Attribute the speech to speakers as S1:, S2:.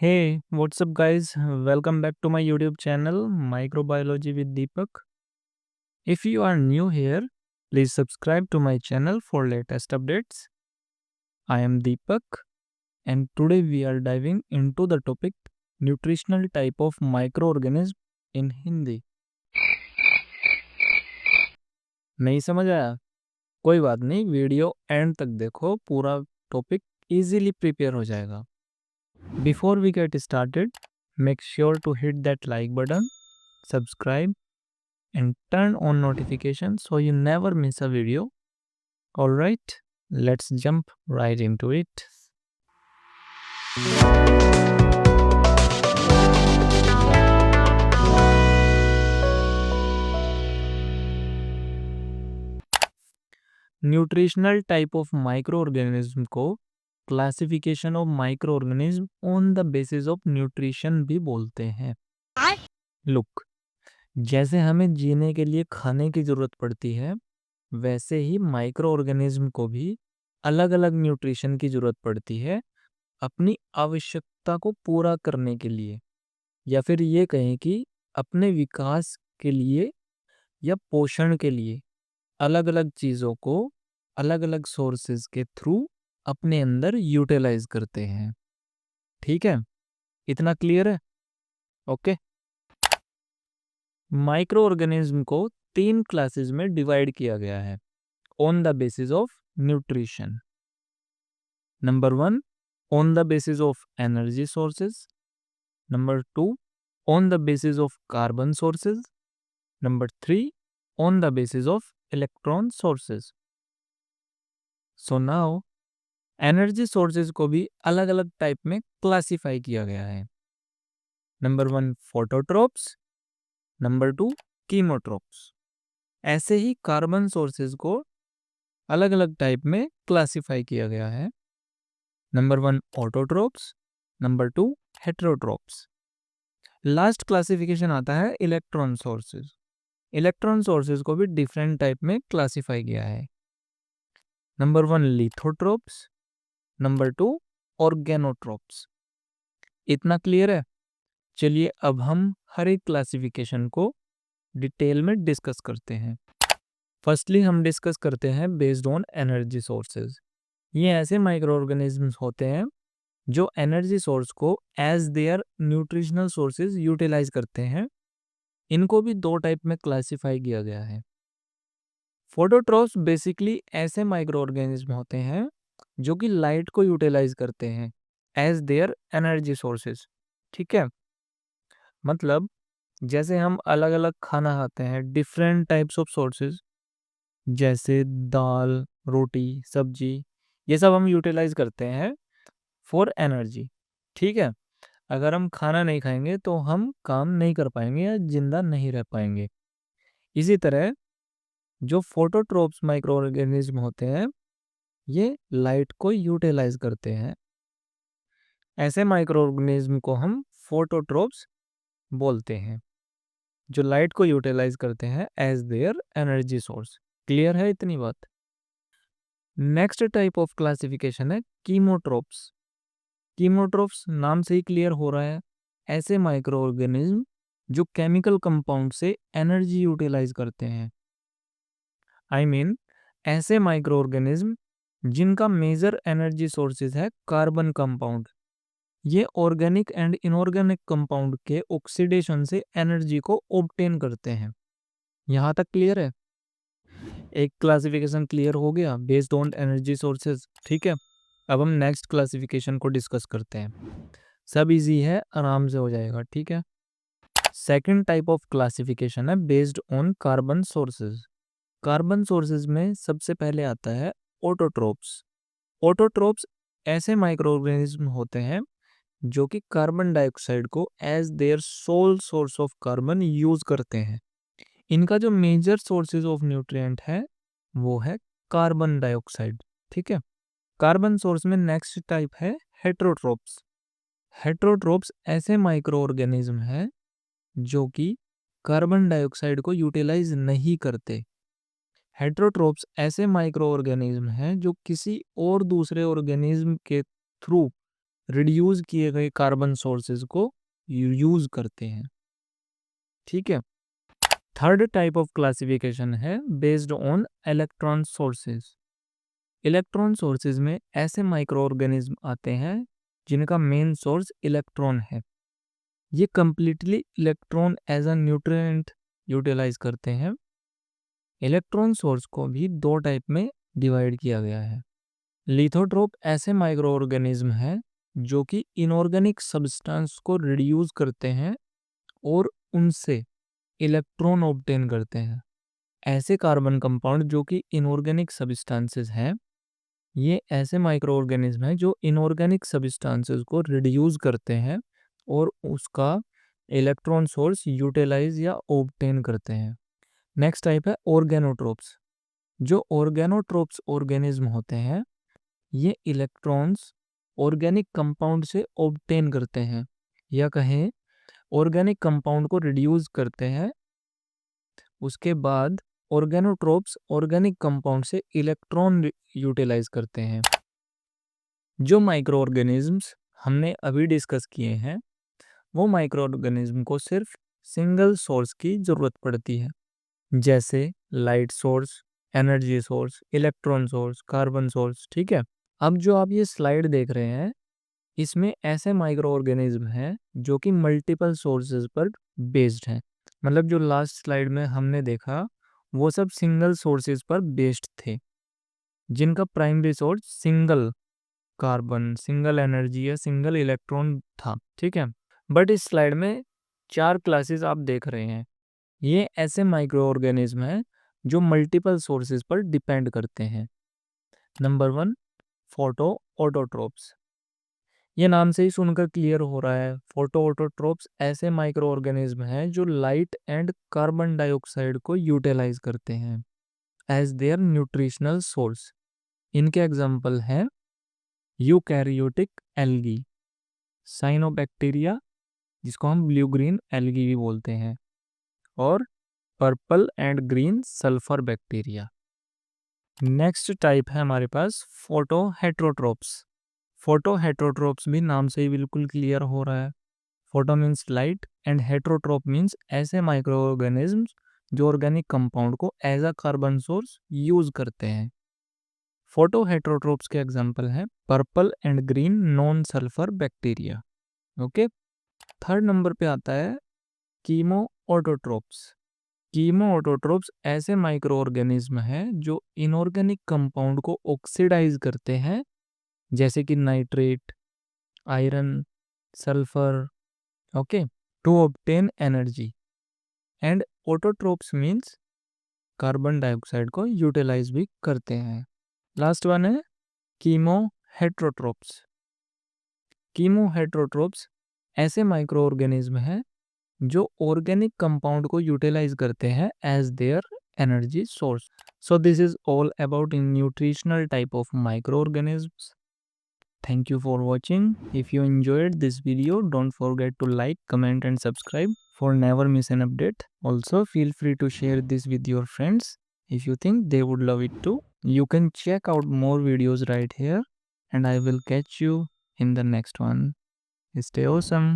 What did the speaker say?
S1: Hey, what's up, guys? Welcome back to my YouTube channel, Microbiology with Deepak. If you are new here, please subscribe to my channel for latest updates. I am Deepak, and today we are diving into the topic nutritional type of microorganism in Hindi. नहीं समझ आया? कोई बात नहीं, video and तक देखो, पूरा topic easily prepare हो जाएगा. Before we get started, make sure to hit that like button, subscribe, and turn on notifications so you never miss a video. Alright, let's jump right into it. Nutritional type of microorganism को classification of microorganism on the basis of nutrition भी बोलते हैं. Look, जैसे हमें जीने के लिए खाने की जरूरत पड़ती है, वैसे ही माइक्रो ऑर्गेनिज्म को भी अलग अलग न्यूट्रिशन की जरूरत पड़ती है अपनी आवश्यकता को पूरा करने के लिए, या फिर ये कहें कि अपने विकास के लिए या पोषण के लिए अलग अलग चीज़ों को अलग अलग सोर्सेज के थ्रू अपने अंदर यूटिलाइज करते हैं. ठीक है, इतना क्लियर है? ओके. माइक्रो ऑर्गेनिज्म को 3 क्लासेस में डिवाइड किया गया है on the basis of nutrition. Number 1, on the basis of energy sources. Number 2, on the basis of carbon sources. Number 3, on the basis of electron sources. So now energy sources को भी अलग अलग type में classify किया गया है. Number 1 phototrophs, number 2 chemotrophs. ऐसे ही कार्बन सोर्सेज को अलग अलग टाइप में क्लासिफाई किया गया है. Number 1 autotrophs, number 2 heterotrophs. Last classification आता है इलेक्ट्रॉन सोर्सेज. इलेक्ट्रॉन सोर्सेज को भी डिफरेंट टाइप में क्लासिफाई किया है. Number 1 lithotrophs, number 2 organotrophs. इतना क्लियर है? चलिए अब हम हर एक क्लासिफिकेशन को डिटेल में डिस्कस करते हैं. फर्स्टली हम डिस्कस करते हैं बेस्ड ऑन एनर्जी सोर्सेज. ये ऐसे माइक्रो ऑर्गेनिजम्स होते हैं जो एनर्जी सोर्स को as their nutritional sources utilize करते हैं. इनको भी 2 टाइप में क्लासिफाई किया गया है. फोटोट्रोप्स बेसिकली ऐसे माइक्रो ऑर्गेनिज्म होते हैं जो कि लाइट को यूटिलाइज करते हैं एज देयर एनर्जी सोर्सेज. ठीक है, मतलब जैसे हम अलग अलग खाना खाते हैं, डिफरेंट टाइप्स ऑफ सोर्सेज, जैसे दाल, रोटी, सब्जी, ये सब हम यूटिलाइज करते हैं फॉर एनर्जी. ठीक है, अगर हम खाना नहीं खाएंगे तो हम काम नहीं कर पाएंगे या जिंदा नहीं रह पाएंगे. इसी तरह जो फोटोट्रोप्स माइक्रो ऑर्गेनिज्म होते हैं, ये लाइट को यूटिलाइज करते हैं. ऐसे माइक्रो ऑर्गेनिज्म को हम फोटोट्रोप्स बोलते हैं, जो लाइट को यूटिलाइज करते हैं as their energy source. Clear है इतनी बात? नेक्स्ट टाइप ऑफ क्लासिफिकेशन है कीमोट्रोप्स. कीमोट्रोप्स नाम से ही क्लियर हो रहा है, ऐसे माइक्रो ऑर्गेनिज्म जो केमिकल कंपाउंड से एनर्जी यूटिलाइज करते हैं. आई मीन ऐसे माइक्रो ऑर्गेनिज्म जिनका मेजर एनर्जी सोर्सेज है कार्बन कंपाउंड. ये ऑर्गेनिक एंड इनऑर्गेनिक कंपाउंड के ऑक्सीडेशन से एनर्जी को ऑब्टेन करते हैं. यहाँ तक क्लियर है? एक क्लासिफिकेशन क्लियर हो गया बेस्ड ऑन एनर्जी सोर्सेज. ठीक है, अब हम नेक्स्ट क्लासिफिकेशन को डिस्कस करते हैं. सब इजी है, आराम से हो जाएगा. ठीक है, सेकंड टाइप ऑफ क्लासिफिकेशन है based on carbon sources. Carbon sources में सबसे पहले आता है ऑटोट्रोप्स. ऑटोट्रोप्स ऐसे माइक्रो ऑर्गेनिज्म होते हैं जो कि कार्बन डाइऑक्साइड को as their sole source of carbon use करते हैं. इनका जो मेजर सोर्सेज ऑफ न्यूट्रिएंट है वो है कार्बन डाइऑक्साइड. ठीक है, कार्बन सोर्स में नेक्स्ट टाइप है हेटेरोट्रोप्स. हेटेरोट्रोप्स ऐसे माइक्रो ऑर्गेनिज्म है जो कि कार्बन डाइऑक्साइड को यूटिलाइज नहीं करते. हेटेरोट्रोप्स ऐसे माइक्रो ऑर्गेनिज्म हैं जो किसी और दूसरे ऑर्गेनिज्म के थ्रू रिड्यूस किए गए कार्बन सोर्सेज को यूज करते हैं। ठीक है। थर्ड टाइप ऑफ क्लासिफिकेशन है based on electron sources. Electron sources में ऐसे माइक्रो ऑर्गेनिज्म आते हैं जिनका मेन सोर्स इलेक्ट्रॉन है। ये completely electron as a nutrient utilize करते हैं। इलेक्ट्रॉन सोर्स को भी दो टाइप में डिवाइड किया गया है। लिथोट्रोप ऐसे माइक्रो ऑर्गेनिज्म हैं जो कि इनऑर्गेनिक सब्सटेंस को रिड्यूस करते हैं और उनसे इलेक्ट्रॉन ऑब्टेन करते हैं। ऐसे कार्बन कंपाउंड जो कि इनऑर्गेनिक सब्सटेंसेस हैं, ये ऐसे माइक्रो ऑर्गेनिज्म हैं जो इनऑर्गेनिक सब्सटेंसेस को रिड्यूस करते हैं और उसका इलेक्ट्रॉन सोर्स यूटिलाइज या ऑब्टेन करते हैं। नेक्स्ट टाइप है ऑर्गेनोट्रोप्स। जो ऑर्गेनोट्रोप्स ऑर्गेनिज्म होते हैं, ये इलेक्ट्रॉन्स ऑर्गेनिक कंपाउंड से ऑब्टेन करते हैं या कहें ऑर्गेनिक कंपाउंड को रिड्यूस करते हैं। उसके बाद ऑर्गेनोट्रोप्स ऑर्गेनिक कंपाउंड से इलेक्ट्रॉन यूटिलाइज करते हैं। जो माइक्रो ऑर्गेनिज्म्स हमने अभी डिस्कस किए हैं, वो माइक्रो ऑर्गेनिज्म को सिर्फ सिंगल सोर्स की ज़रूरत पड़ती है, जैसे light source, energy source, electron source, carbon source. ठीक है। अब जो आप ये स्लाइड देख रहे हैं, इसमें ऐसे माइक्रो ऑर्गेनिज्म हैं जो कि मल्टीपल सोर्सेज पर बेस्ड हैं। मतलब जो लास्ट स्लाइड में हमने देखा, वो सब सिंगल सोर्सेज पर बेस्ड थे, जिनका primary source single carbon, single energy या सिंगल इलेक्ट्रॉन था। ठीक है। बट इस स्लाइड में 4 क्लासेस आप देख रहे हैं, ये ऐसे माइक्रो ऑर्गेनिज्म हैं जो मल्टीपल सोर्सेज पर डिपेंड करते हैं। Number 1, photo autotrophs. ये नाम से ही सुनकर क्लियर हो रहा है, फोटो ऑटोट्रोप्स ऐसे माइक्रो ऑर्गेनिज्म हैं जो लाइट एंड कार्बन डाइऑक्साइड को यूटिलाइज करते हैं एज देयर न्यूट्रिशनल सोर्स। इनके एग्जाम्पल हैं यूकैरियोटिक एल्गी, साइनोबैक्टीरिया जिसको हम ब्लू ग्रीन एल्गी भी बोलते हैं, और purple and green sulphur bacteria. Next type है हमारे पास फोटो हेट्रोट्रोप्स। फोटो हेट्रोट्रोप्स भी नाम से ही बिल्कुल क्लियर हो रहा है। Photo means light and heterotroph means ऐसे माइक्रो ऑर्गेनिज्म्स जो ऑर्गेनिक कंपाउंड को as a carbon source use करते हैं। फोटो हेट्रोट्रोप्स के एग्जांपल हैं purple and green non sulphur bacteria. Okay. Third number पे आता है कीमो ऑटोट्रोप्स। कीमो ऑटोट्रोप्स ऐसे माइक्रो ऑर्गेनिज्म हैं जो इनऑर्गेनिक कंपाउंड को ऑक्सीडाइज करते हैं, जैसे कि nitrate, iron, sulphur, okay, to obtain energy. And autotrophs means carbon dioxide को यूटिलाइज भी करते हैं। लास्ट वन है कीमो हेट्रोट्रोप्स। कीमो हेट्रोट्रोप्स ऐसे माइक्रो ऑर्गेनिज्म हैं जो ऑर्गेनिक कंपाउंड को यूटिलाइज करते हैं as their energy source. So this is all about in nutritional type of micro organisms. Thank you for watching. If you enjoyed this video, don't forget to like, comment and subscribe for never miss an update. Also, feel free to share this with your friends if you think they would love it too. You can check out more videos right here, and I will catch you in the next one. Stay awesome.